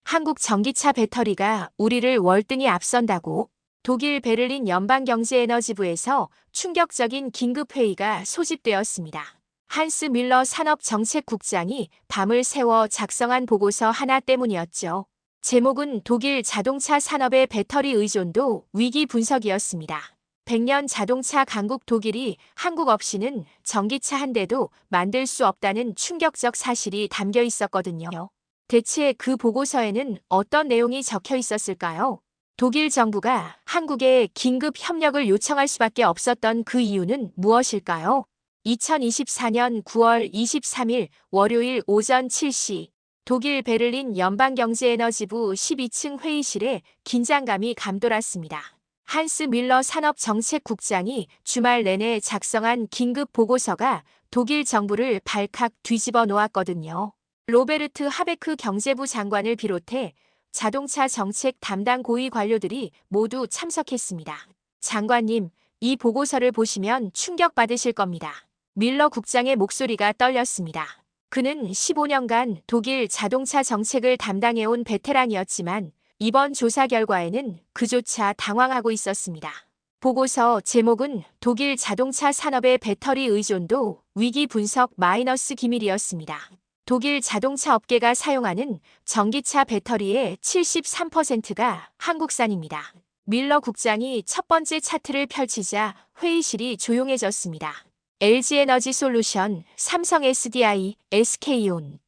한국 전기차 배터리가 우리를 월등히 앞선다고 독일 베를린 연방경제에너지부에서 충격적인 긴급회의가 소집되었습니다. 한스 밀러 산업정책국장이 밤을 새워 작성한 보고서 하나 때문이었죠. 제목은 독일 자동차 산업의 배터리 의존도 위기 분석이었습니다. 100년 자동차 강국 독일이 한국 없이는 전기차 한 대도 만들 수 없다는 충격적 사실이 담겨 있었거든요. 대체 그 보고서에는 어떤 내용이 적혀 있었을까요? 독일 정부가 한국에 긴급 협력을 요청할 수밖에 없었던 그 이유는 무엇일까요? 2024년 9월 23일 월요일 오전 7시 독일 베를린 연방경제에너지부 12층 회의실에 긴장감이 감돌았습니다. 한스 밀러 산업정책국장이 주말 내내 작성한 긴급 보고서가 독일 정부를 발칵 뒤집어 놓았거든요. 로베르트 하베크 경제부 장관을 비롯해 자동차 정책 담당 고위 관료들이 모두 참석했습니다. 장관님, 이 보고서를 보시면 충격받으실 겁니다. 밀러 국장의 목소리가 떨렸습니다. 그는 15년간 독일 자동차 정책을 담당해온 베테랑이었지만 이번 조사 결과에는 그조차 당황하고 있었습니다. 보고서 제목은 독일 자동차 산업의 배터리 의존도 위기 분석 마이너스 기밀이었습니다. 독일 자동차 업계가 사용하는 전기차 배터리의 73%가 한국산입니다. 밀러 국장이 첫 번째 차트를 펼치자 회의실이 조용해졌습니다. LG에너지솔루션, 삼성 SDI, SK온.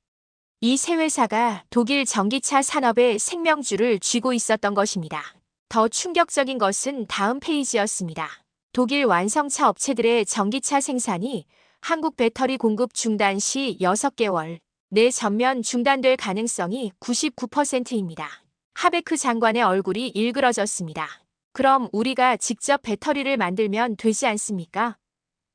이 세 회사가 독일 전기차 산업의 생명줄을 쥐고 있었던 것입니다. 더 충격적인 것은 다음 페이지였습니다. 독일 완성차 업체들의 전기차 생산이 한국 배터리 공급 중단 시 6개월 내 전면 중단될 가능성이 99%입니다. 하베크 장관의 얼굴이 일그러졌습니다. 그럼 우리가 직접 배터리를 만들면 되지 않습니까?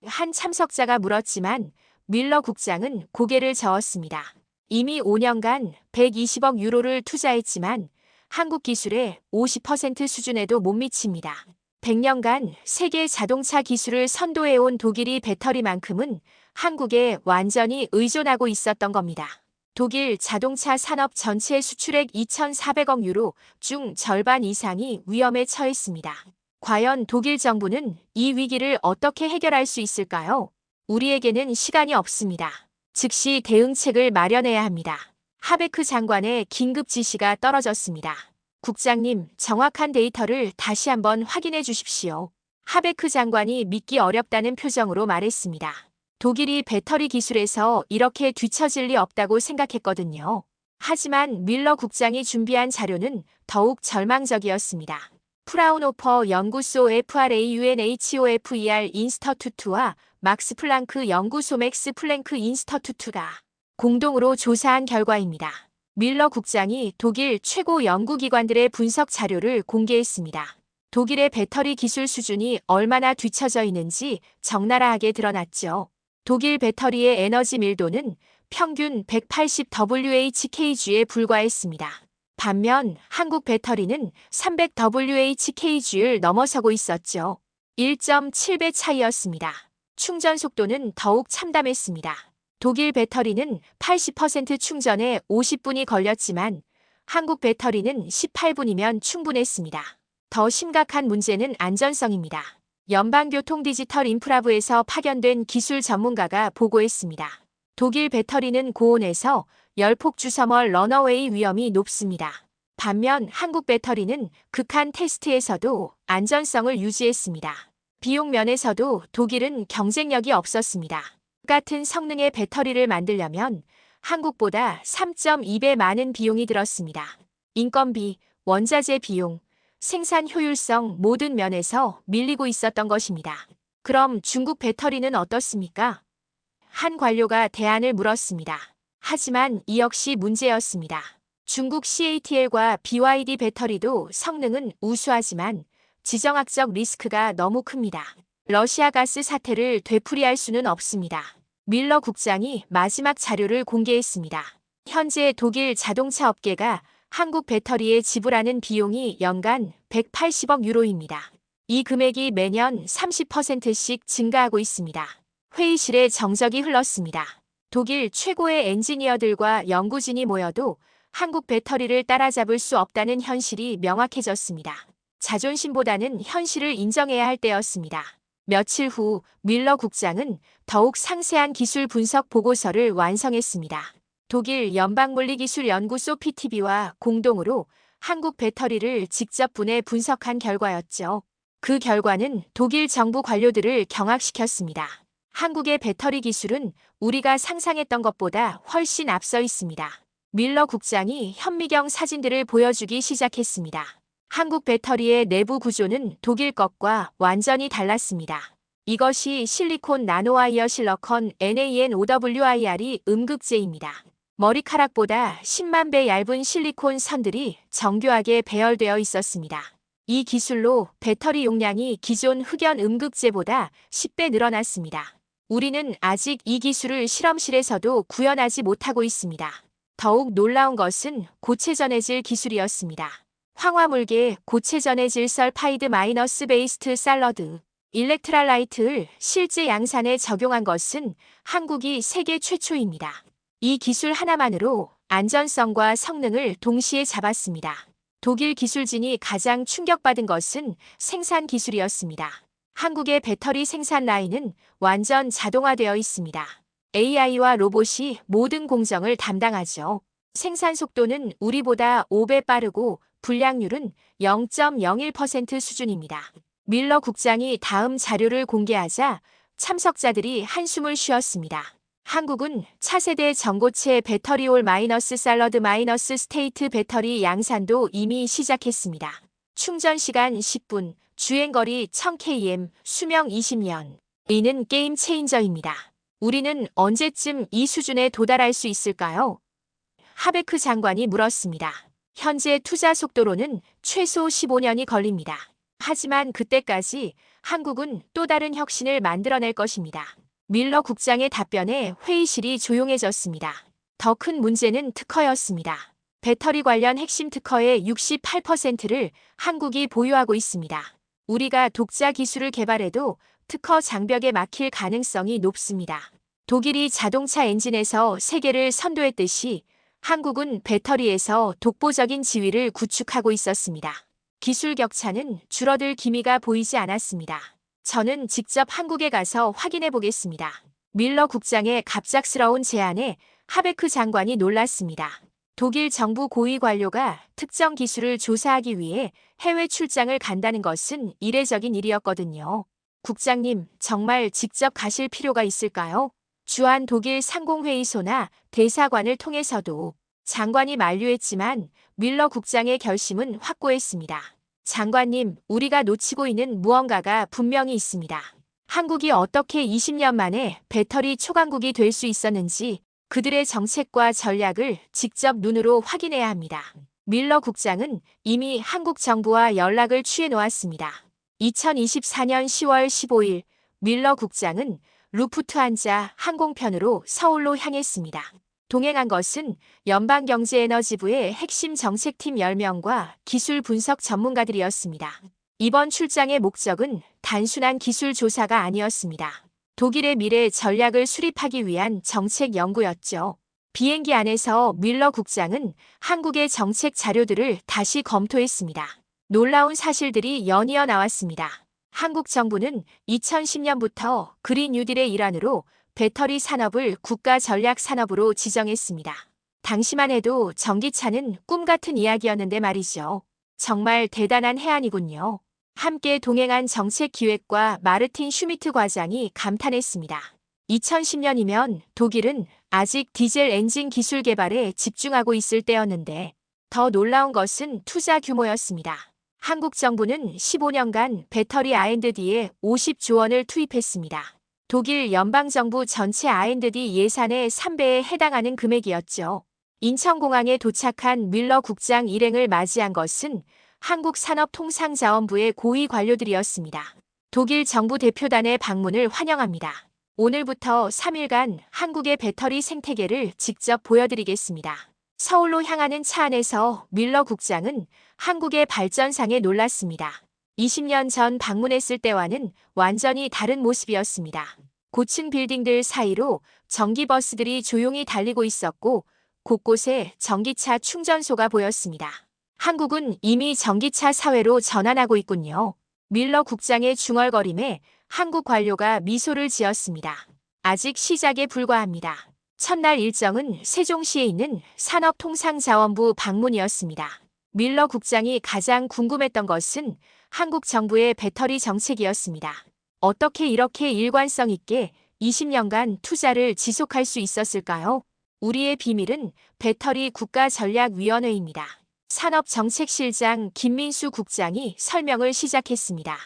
한 참석자가 물었지만 밀러 국장은 고개를 저었습니다. 이미 5년간 120억 유로를 투자했지만 한국 기술의 50% 수준에도 못 미칩니다. 100년간 세계 자동차 기술을 선도해온 독일이 배터리만큼은 한국에 완전히 의존하고 있었던 겁니다. 독일 자동차 산업 전체 수출액 2,400억 유로 중 절반 이상이 위험에 처했습니다. 과연 독일 정부는 이 위기를 어떻게 해결할 수 있을까요? 우리에게는 시간이 없습니다. 즉시 대응책을 마련해야 합니다. 하베크 장관의 긴급 지시가 떨어졌습니다. 국장님, 정확한 데이터를 다시 한번 확인해 주십시오. 하베크 장관이 믿기 어렵다는 표정으로 말했습니다. 독일이 배터리 기술에서 이렇게 뒤처질 리 없다고 생각했거든요. 하지만 밀러 국장이 준비한 자료는 더욱 절망적이었습니다. 프라운호퍼 연구소 FRAUNHOFER 인스터투트와 막스 플랑크 연구소 맥스 플랭크 인스터투트가 공동으로 조사한 결과입니다. 밀러 국장이 독일 최고 연구기관들의 분석 자료를 공개했습니다. 독일의 배터리 기술 수준이 얼마나 뒤처져 있는지 적나라하게 드러났죠. 독일 배터리의 에너지 밀도는 평균 180WHKg에 불과했습니다. 반면 한국 배터리는 300WHKg를 넘어서고 있었죠. 1.7배 차이였습니다. 충전 속도는 더욱 참담했습니다. 독일 배터리는 80% 충전에 50분이 걸렸지만 한국 배터리는 18분이면 충분했습니다. 더 심각한 문제는 안전성입니다. 연방교통 디지털 인프라부에서 파견된 기술 전문가가 보고했습니다. 독일 배터리는 고온에서 열폭 주섬월 러너웨이 위험이 높습니다. 반면 한국 배터리는 극한 테스트에서도 안전성을 유지했습니다. 비용 면에서도 독일은 경쟁력이 없었습니다. 같은 성능의 배터리를 만들려면 한국보다 3.2배 많은 비용이 들었습니다. 인건비, 원자재 비용, 생산 효율성 모든 면에서 밀리고 있었던 것입니다. 그럼 중국 배터리는 어떻습니까? 한 관료가 대안을 물었습니다. 하지만 이 역시 문제였습니다. 중국 CATL과 BYD 배터리도 성능은 우수하지만 지정학적 리스크가 너무 큽니다. 러시아 가스 사태를 되풀이할 수는 없습니다. 밀러 국장이 마지막 자료를 공개했습니다. 현재 독일 자동차 업계가 한국 배터리에 지불하는 비용이 연간 180억 유로입니다. 이 금액이 매년 30%씩 증가하고 있습니다. 회의실에 정적이 흘렀습니다. 독일 최고의 엔지니어들과 연구진이 모여도 한국 배터리를 따라잡을 수 없다는 현실이 명확해졌습니다. 자존심보다는 현실을 인정해야 할 때였습니다. 며칠 후 밀러 국장은 더욱 상세한 기술 분석 보고서를 완성했습니다. 독일 연방물리기술연구소 PTB와 공동으로 한국 배터리를 직접 분해 분석한 결과였죠. 그 결과는 독일 정부 관료들을 경악시켰습니다. 한국의 배터리 기술은 우리가 상상했던 것보다 훨씬 앞서 있습니다. 밀러 국장이 현미경 사진들을 보여주기 시작했습니다. 한국 배터리의 내부 구조는 독일 것과 완전히 달랐습니다. 이것이 실리콘 나노와이어 실러컨 NaNOWIR이 음극재입니다. 머리카락보다 10만 배 얇은 실리콘 선들이 정교하게 배열되어 있었습니다. 이 기술로 배터리 용량이 기존 흑연 음극재보다 10배 늘어났습니다. 우리는 아직 이 기술을 실험실에서도 구현하지 못하고 있습니다. 더욱 놀라운 것은 고체 전해질 기술이었습니다. 황화물계 고체 전해질 설파이드 마이너스 베이스트 샐러드, 일렉트랄라이트를 실제 양산에 적용한 것은 한국이 세계 최초입니다. 이 기술 하나만으로 안전성과 성능을 동시에 잡았습니다. 독일 기술진이 가장 충격받은 것은 생산 기술이었습니다. 한국의 배터리 생산 라인은 완전 자동화되어 있습니다. AI와 로봇이 모든 공정을 담당하죠. 생산 속도는 우리보다 5배 빠르고 불량률은 0.01% 수준입니다. 밀러 국장이 다음 자료를 공개하자 참석자들이 한숨을 쉬었습니다. 한국은 차세대 전고체 배터리올 마이너스 샐러드 마이너스 스테이트 배터리 양산도 이미 시작했습니다. 충전 시간 10분, 주행거리 1000km, 수명 20년. 이는 게임 체인저입니다. 우리는 언제쯤 이 수준에 도달할 수 있을까요? 하베크 장관이 물었습니다. 현재 투자 속도로는 최소 15년이 걸립니다. 하지만 그때까지 한국은 또 다른 혁신을 만들어낼 것입니다. 밀러 국장의 답변에 회의실이 조용해졌습니다. 더 큰 문제는 특허였습니다. 배터리 관련 핵심 특허의 68%를 한국이 보유하고 있습니다. 우리가 독자 기술을 개발해도 특허 장벽에 막힐 가능성이 높습니다. 독일이 자동차 엔진에서 세계를 선도했듯이 한국은 배터리에서 독보적인 지위를 구축하고 있었습니다. 기술 격차는 줄어들 기미가 보이지 않았습니다. 저는 직접 한국에 가서 확인해 보겠습니다. 밀러 국장의 갑작스러운 제안에 하베크 장관이 놀랐습니다. 독일 정부 고위 관료가 특정 기술을 조사하기 위해 해외 출장을 간다는 것은 이례적인 일이었거든요. 국장님, 정말 직접 가실 필요가 있을까요? 주한 독일 상공회의소나 대사관을 통해서도 장관이 만류했지만 밀러 국장의 결심은 확고했습니다. 장관님, 우리가 놓치고 있는 무언가가 분명히 있습니다. 한국이 어떻게 20년 만에 배터리 초강국이 될 수 있었는지 그들의 정책과 전략을 직접 눈으로 확인해야 합니다. 밀러 국장은 이미 한국 정부와 연락을 취해 놓았습니다. 2024년 10월 15일 밀러 국장은 루프트한자 항공편으로 서울로 향했습니다. 동행한 것은 연방경제에너지부의 핵심 정책팀 10명과 기술 분석 전문가들이었습니다. 이번 출장의 목적은 단순한 기술 조사가 아니었습니다. 독일의 미래 전략을 수립하기 위한 정책 연구였죠. 비행기 안에서 밀러 국장은 한국의 정책 자료들을 다시 검토했습니다. 놀라운 사실들이 연이어 나왔습니다. 한국 정부는 2010년부터 그린 뉴딜의 일환으로 배터리 산업을 국가 전략 산업으로 지정했습니다. 당시만 해도 전기차는 꿈 같은 이야기였는데 말이죠. 정말 대단한 해안이군요. 함께 동행한 정책기획과 마르틴 슈미트 과장이 감탄했습니다. 2010년이면 독일은 아직 디젤 엔진 기술 개발에 집중하고 있을 때였는데 더 놀라운 것은 투자 규모였습니다. 한국 정부는 15년간 배터리 R&D에 50조 원을 투입했습니다. 독일 연방정부 전체 R&D 예산의 3배에 해당하는 금액이었죠. 인천공항에 도착한 밀러 국장 일행을 맞이한 것은 한국산업통상자원부의 고위 관료들이었습니다. 독일 정부 대표단의 방문을 환영합니다. 오늘부터 3일간 한국의 배터리 생태계를 직접 보여드리겠습니다. 서울로 향하는 차 안에서 밀러 국장은 한국의 발전상에 놀랐습니다. 20년 전 방문했을 때와는 완전히 다른 모습이었습니다. 고층 빌딩들 사이로 전기버스들이 조용히 달리고 있었고 곳곳에 전기차 충전소가 보였습니다. 한국은 이미 전기차 사회로 전환하고 있군요. 밀러 국장의 중얼거림에 한국 관료가 미소를 지었습니다. 아직 시작에 불과합니다. 첫날 일정은 세종시에 있는 산업통상자원부 방문이었습니다. 밀러 국장이 가장 궁금했던 것은 한국 정부의 배터리 정책이었습니다. 어떻게 이렇게 일관성 있게 20년간 투자를 지속할 수 있었을까요? 우리의 비밀은 배터리 국가전략위원회입니다. 산업정책실장 김민수 국장이 설명을 시작했습니다.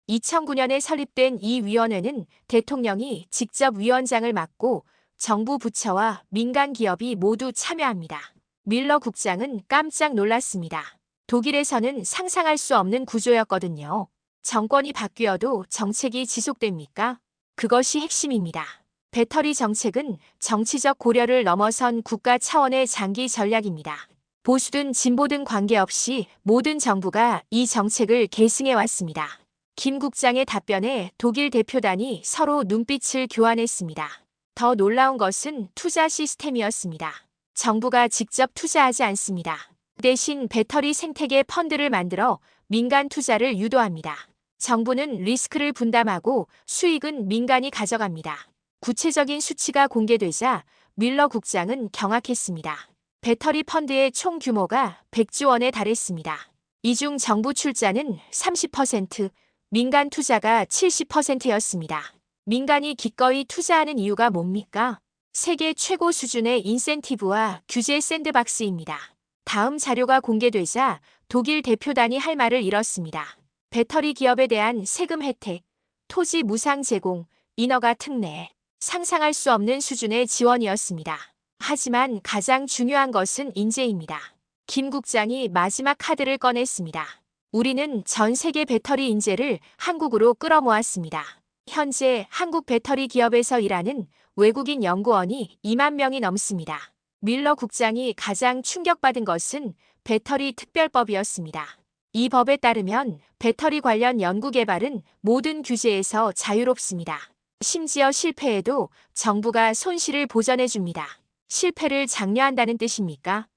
2009년에 설립된 이 위원회는 대통령이 직접 위원장을 맡고 정부 부처와 민간 기업이 모두 참여합니다. 밀러 국장은 깜짝 놀랐습니다. 독일에서는 상상할 수 없는 구조였거든요. 정권이 바뀌어도 정책이 지속됩니까? 그것이 핵심입니다. 배터리 정책은 정치적 고려를 넘어선 국가 차원의 장기 전략입니다. 보수든 진보든 관계없이 모든 정부가 이 정책을 계승해 왔습니다. 김 국장의 답변에 독일 대표단이 서로 눈빛을 교환했습니다. 더 놀라운 것은 투자 시스템이었습니다. 정부가 직접 투자하지 않습니다. 대신 배터리 생태계 펀드를 만들어 민간 투자를 유도합니다. 정부는 리스크를 분담하고 수익은 민간이 가져갑니다. 구체적인 수치가 공개되자 밀러 국장은 경악했습니다. 배터리 펀드의 총 규모가 100조 원에 달했습니다. 이 중 정부 출자는 30%, 민간 투자가 70%였습니다. 민간이 기꺼이 투자하는 이유가 뭡니까? 세계 최고 수준의 인센티브와 규제 샌드박스입니다. 다음 자료가 공개되자 독일 대표단이 할 말을 잃었습니다. 배터리 기업에 대한 세금 혜택, 토지 무상 제공, 인허가 특례, 상상할 수 없는 수준의 지원이었습니다. 하지만 가장 중요한 것은 인재입니다. 김 국장이 마지막 카드를 꺼냈습니다. 우리는 전 세계 배터리 인재를 한국으로 끌어모았습니다. 현재 한국 배터리 기업에서 일하는 외국인 연구원이 2만 명이 넘습니다. 밀러 국장이 가장 충격받은 것은 배터리 특별법이었습니다. 이 법에 따르면 배터리 관련 연구개발은 모든 규제에서 자유롭습니다. 심지어 실패해도 정부가 손실을 보전해줍니다. 실패를 장려한다는 뜻입니까?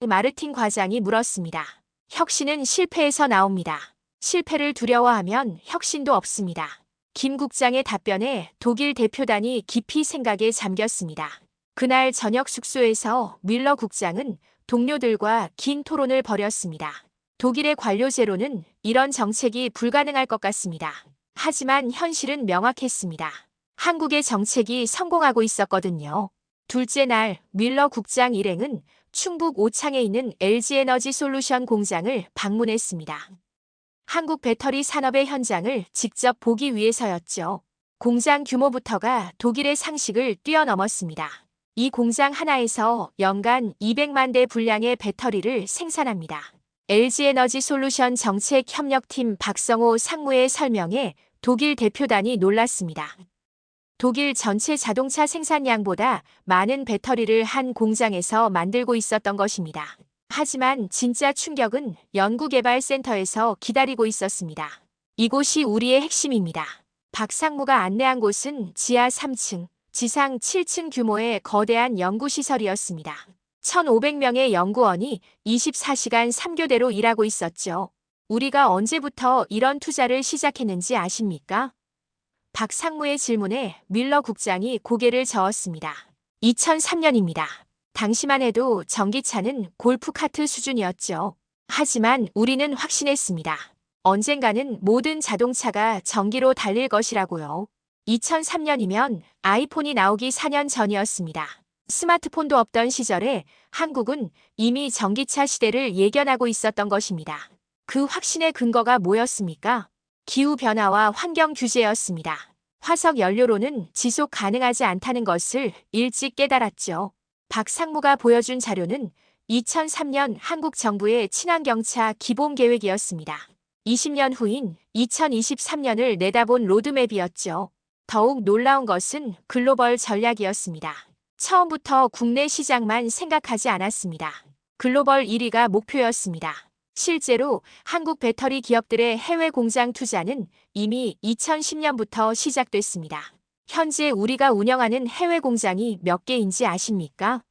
마르틴 과장이 물었습니다. 혁신은 실패에서 나옵니다. 실패를 두려워하면 혁신도 없습니다. 김 국장의 답변에 독일 대표단이 깊이 생각에 잠겼습니다. 그날 저녁 숙소에서 밀러 국장은 동료들과 긴 토론을 벌였습니다. 독일의 관료제로는 이런 정책이 불가능할 것 같습니다. 하지만 현실은 명확했습니다. 한국의 정책이 성공하고 있었거든요. 둘째 날 밀러 국장 일행은 충북 오창에 있는 LG에너지 솔루션 공장을 방문했습니다. 한국 배터리 산업의 현장을 직접 보기 위해서였죠. 공장 규모부터가 독일의 상식을 뛰어넘었습니다. 이 공장 하나에서 연간 200만 대 분량의 배터리를 생산합니다. LG에너지 솔루션 정책협력팀 박성호 상무의 설명에 독일 대표단이 놀랐습니다. 독일 전체 자동차 생산량보다 많은 배터리를 한 공장에서 만들고 있었던 것입니다. 하지만 진짜 충격은 연구개발센터에서 기다리고 있었습니다. 이곳이 우리의 핵심입니다. 박 상무가 안내한 곳은 지하 3층, 지상 7층 규모의 거대한 연구시설이었습니다. 1,500명의 연구원이 24시간 3교대로 일하고 있었죠. 우리가 언제부터 이런 투자를 시작했는지 아십니까? 박 상무의 질문에 밀러 국장이 고개를 저었습니다. 2003년입니다. 당시만 해도 전기차는 골프카트 수준이었죠. 하지만 우리는 확신했습니다. 언젠가는 모든 자동차가 전기로 달릴 것이라고요. 2003년이면 아이폰이 나오기 4년 전이었습니다. 스마트폰도 없던 시절에 한국은 이미 전기차 시대를 예견하고 있었던 것입니다. 그 확신의 근거가 뭐였습니까? 기후변화와 환경 규제였습니다. 화석 연료로는 지속 가능하지 않다는 것을 일찍 깨달았죠. 박 상무가 보여준 자료는 2003년 한국 정부의 친환경차 기본계획이었습니다. 20년 후인 2023년을 내다본 로드맵이었죠. 더욱 놀라운 것은 글로벌 전략이었습니다. 처음부터 국내 시장만 생각하지 않았습니다. 글로벌 1위가 목표였습니다. 실제로 한국 배터리 기업들의 해외 공장 투자는 이미 2010년부터 시작됐습니다. 현재 우리가 운영하는 해외 공장이 몇 개인지 아십니까?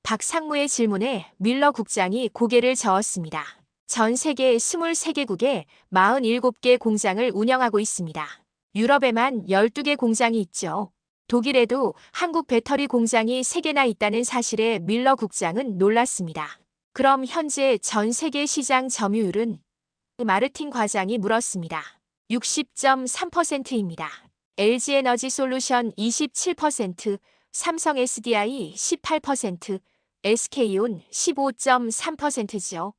박 상무의 질문에 밀러 국장이 고개를 저었습니다. 전 세계 23개국에 47개 공장을 운영하고 있습니다. 유럽에만 12개 공장이 있죠. 독일에도 한국 배터리 공장이 3개나 있다는 사실에 밀러 국장은 놀랐습니다. 그럼 현재 전 세계 시장 점유율은? 마르틴 과장이 물었습니다. 60.3%입니다. LG에너지솔루션 27%, 삼성 SDI 18%, SK온 15.3%죠.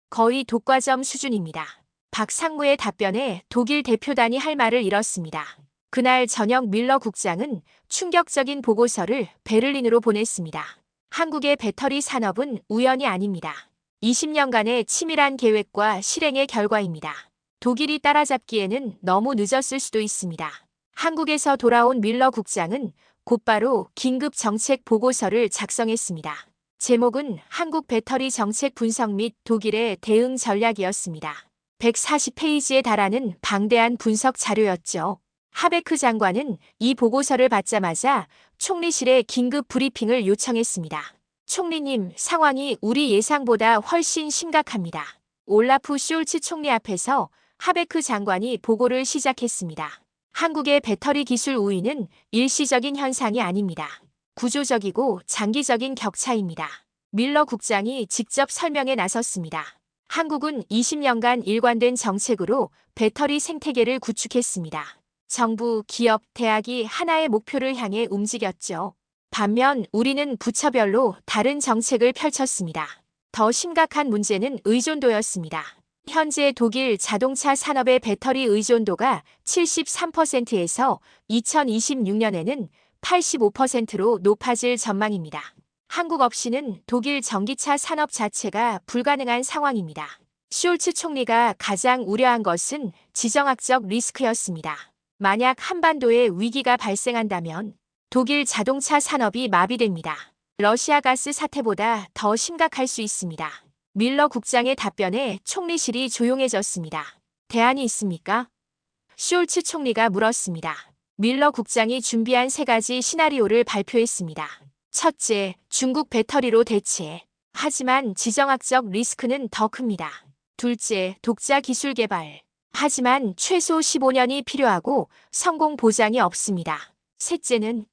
거의 독과점 수준입니다. 박 상무의 답변에 독일 대표단이 할 말을 잃었습니다. 그날 저녁 밀러 국장은 충격적인 보고서를 베를린으로 보냈습니다. 한국의 배터리 산업은 우연이 아닙니다. 20년간의 치밀한 계획과 실행의 결과입니다. 독일이 따라잡기에는 너무 늦었을 수도 있습니다. 한국에서 돌아온 밀러 국장은 곧바로 긴급 정책 보고서를 작성했습니다. 제목은 한국 배터리 정책 분석 및 독일의 대응 전략이었습니다. 140페이지에 달하는 방대한 분석 자료였죠. 하베크 장관은 이 보고서를 받자마자 총리실에 긴급 브리핑을 요청했습니다. 총리님, 상황이 우리 예상보다 훨씬 심각합니다. 올라프 숄츠 총리 앞에서 하베크 장관이 보고를 시작했습니다. 한국의 배터리 기술 우위는 일시적인 현상이 아닙니다. 구조적이고 장기적인 격차입니다. 밀러 국장이 직접 설명에 나섰습니다. 한국은 20년간 일관된 정책으로 배터리 생태계를 구축했습니다. 정부, 기업, 대학이 하나의 목표를 향해 움직였죠. 반면 우리는 부처별로 다른 정책을 펼쳤습니다. 더 심각한 문제는 의존도였습니다. 현재 독일 자동차 산업의 배터리 의존도가 73%에서 2026년에는 85%로 높아질 전망입니다. 한국 없이는 독일 전기차 산업 자체가 불가능한 상황입니다. 숄츠 총리가 가장 우려한 것은 지정학적 리스크였습니다. 만약 한반도에 위기가 발생한다면 독일 자동차 산업이 마비됩니다. 러시아 가스 사태보다 더 심각할 수 있습니다. 밀러 국장의 답변에 총리실이 조용해졌습니다. 대안이 있습니까? 숄츠 총리가 물었습니다. 밀러 국장이 준비한 3가지 시나리오를 발표했습니다. 첫째, 중국 배터리로 대체. 하지만 지정학적 리스크는 더 큽니다. 둘째, 독자 기술 개발. 하지만 최소 15년이 필요하고 성공 보장이 없습니다. 셋째는?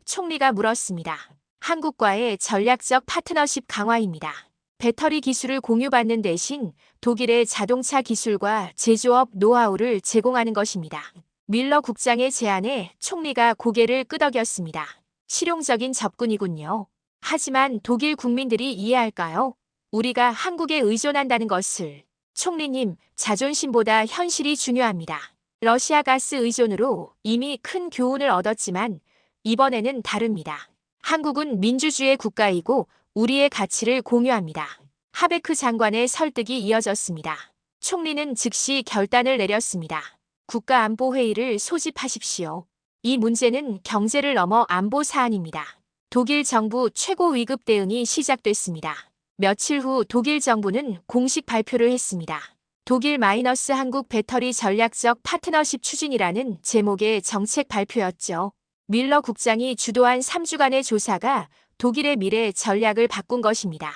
총리가 물었습니다. 한국과의 전략적 파트너십 강화입니다. 배터리 기술을 공유받는 대신 독일의 자동차 기술과 제조업 노하우를 제공하는 것입니다. 밀러 국장의 제안에 총리가 고개를 끄덕였습니다. 실용적인 접근이군요. 하지만 독일 국민들이 이해할까요? 우리가 한국에 의존한다는 것을. 총리님, 자존심보다 현실이 중요합니다. 러시아 가스 의존으로 이미 큰 교훈을 얻었지만 이번에는 다릅니다. 한국은 민주주의 국가이고 우리의 가치를 공유합니다. 하베크 장관의 설득이 이어졌습니다. 총리는 즉시 결단을 내렸습니다. 국가안보회의를 소집하십시오. 이 문제는 경제를 넘어 안보 사안입니다. 독일 정부 최고 위급 대응이 시작됐습니다. 며칠 후 독일 정부는 공식 발표를 했습니다. 독일-한국 배터리 전략적 파트너십 추진이라는 제목의 정책 발표였죠. 밀러 국장이 주도한 3주간의 조사가 독일의 미래 전략을 바꾼 것입니다.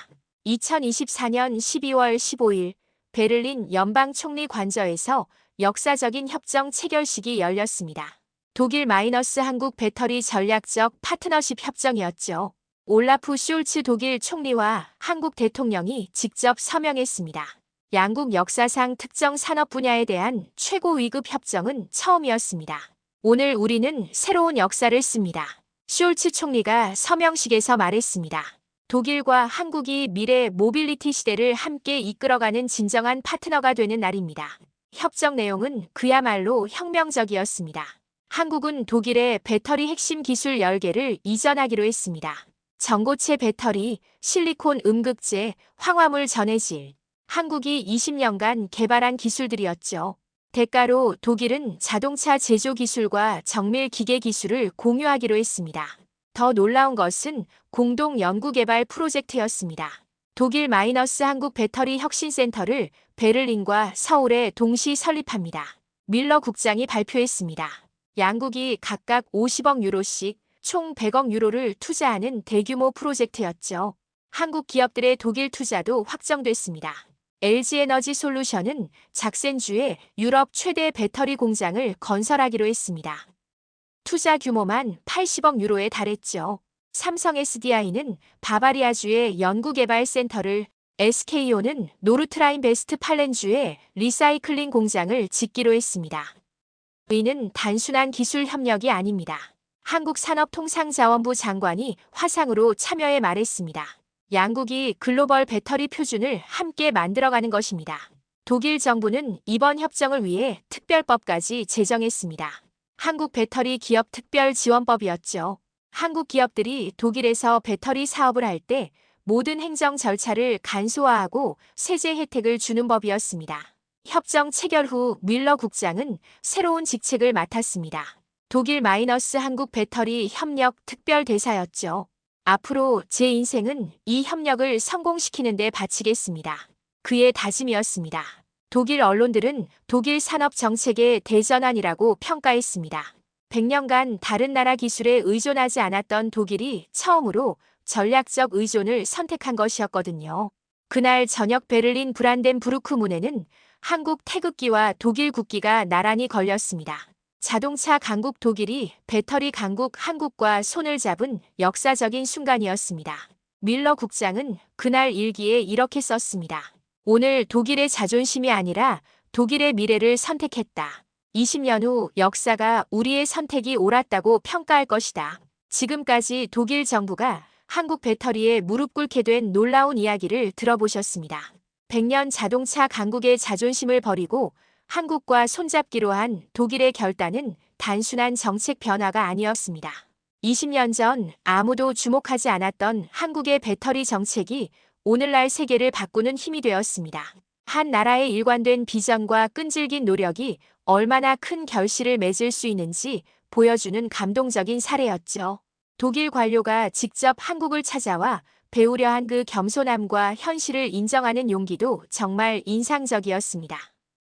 2024년 12월 15일 베를린 연방총리 관저에서 역사적인 협정 체결식이 열렸습니다. 독일-한국 배터리 전략적 파트너십 협정이었죠. 올라프 숄츠 독일 총리와 한국 대통령이 직접 서명했습니다. 양국 역사상 특정 산업 분야에 대한 최고 위급 협정은 처음이었습니다. 오늘 우리는 새로운 역사를 씁니다. 숄츠 총리가 서명식에서 말했습니다. 독일과 한국이 미래 모빌리티 시대를 함께 이끌어가는 진정한 파트너가 되는 날입니다. 협정 내용은 그야말로 혁명적이었습니다. 한국은 독일의 배터리 핵심 기술 10개를 이전하기로 했습니다. 전고체 배터리, 실리콘 음극재, 황화물 전해질. 한국이 20년간 개발한 기술들이었죠. 대가로 독일은 자동차 제조 기술과 정밀 기계 기술을 공유하기로 했습니다. 더 놀라운 것은 공동 연구개발 프로젝트였습니다. 독일-한국 배터리 혁신센터를 베를린과 서울에 동시 설립합니다. 밀러 국장이 발표했습니다. 양국이 각각 50억 유로씩 총 100억 유로를 투자하는 대규모 프로젝트였죠. 한국 기업들의 독일 투자도 확정됐습니다. LG에너지 솔루션은 작센주에 유럽 최대 배터리 공장을 건설하기로 했습니다. 투자 규모만 80억 유로에 달했죠. 삼성 SDI는 바바리아주의 연구개발센터를, SK온은 노르트라인베스트팔렌주의 리사이클링 공장을 짓기로 했습니다. 이는 단순한 기술 협력이 아닙니다. 한국산업통상자원부 장관이 화상으로 참여해 말했습니다. 양국이 글로벌 배터리 표준을 함께 만들어가는 것입니다. 독일 정부는 이번 협정을 위해 특별법까지 제정했습니다. 한국 배터리 기업 특별 지원법이었죠. 한국 기업들이 독일에서 배터리 사업을 할 때 모든 행정 절차를 간소화하고 세제 혜택을 주는 법이었습니다. 협정 체결 후 뮬러 국장은 새로운 직책을 맡았습니다. 독일 한국 배터리 협력 특별 대사였죠. 앞으로 제 인생은 이 협력을 성공시키는 데 바치겠습니다. 그의 다짐이었습니다. 독일 언론들은 독일 산업 정책의 대전환이라고 평가했습니다. 100년간 다른 나라 기술에 의존하지 않았던 독일이 처음으로 전략적 의존을 선택한 것이었거든요. 그날 저녁 베를린 브란덴부르크 문에는 한국 태극기와 독일 국기가 나란히 걸렸습니다. 자동차 강국 독일이 배터리 강국 한국과 손을 잡은 역사적인 순간이었습니다. 밀러 국장은 그날 일기에 이렇게 썼습니다. 오늘 독일의 자존심이 아니라 독일의 미래를 선택했다. 20년 후 역사가 우리의 선택이 옳았다고 평가할 것이다. 지금까지 독일 정부가 한국 배터리에 무릎 꿇게 된 놀라운 이야기를 들어보셨습니다. 100년 자동차 강국의 자존심을 버리고 한국과 손잡기로 한 독일의 결단은 단순한 정책 변화가 아니었습니다. 20년 전 아무도 주목하지 않았던 한국의 배터리 정책이 오늘날 세계를 바꾸는 힘이 되었습니다. 한 나라의 일관된 비전과 끈질긴 노력이 얼마나 큰 결실을 맺을 수 있는지 보여주는 감동적인 사례였죠. 독일 관료가 직접 한국을 찾아와 배우려 한 그 겸손함과 현실을 인정하는 용기도 정말 인상적이었습니다.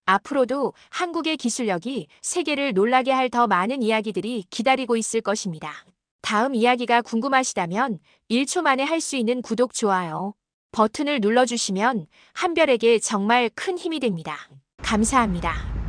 앞으로도 한국의 기술력이 세계를 놀라게 할 더 많은 이야기들이 기다리고 있을 것입니다. 다음 이야기가 궁금하시다면 1초 만에 할 수 있는 구독, 좋아요 버튼을 눌러주시면 한별에게 정말 큰 힘이 됩니다. 감사합니다.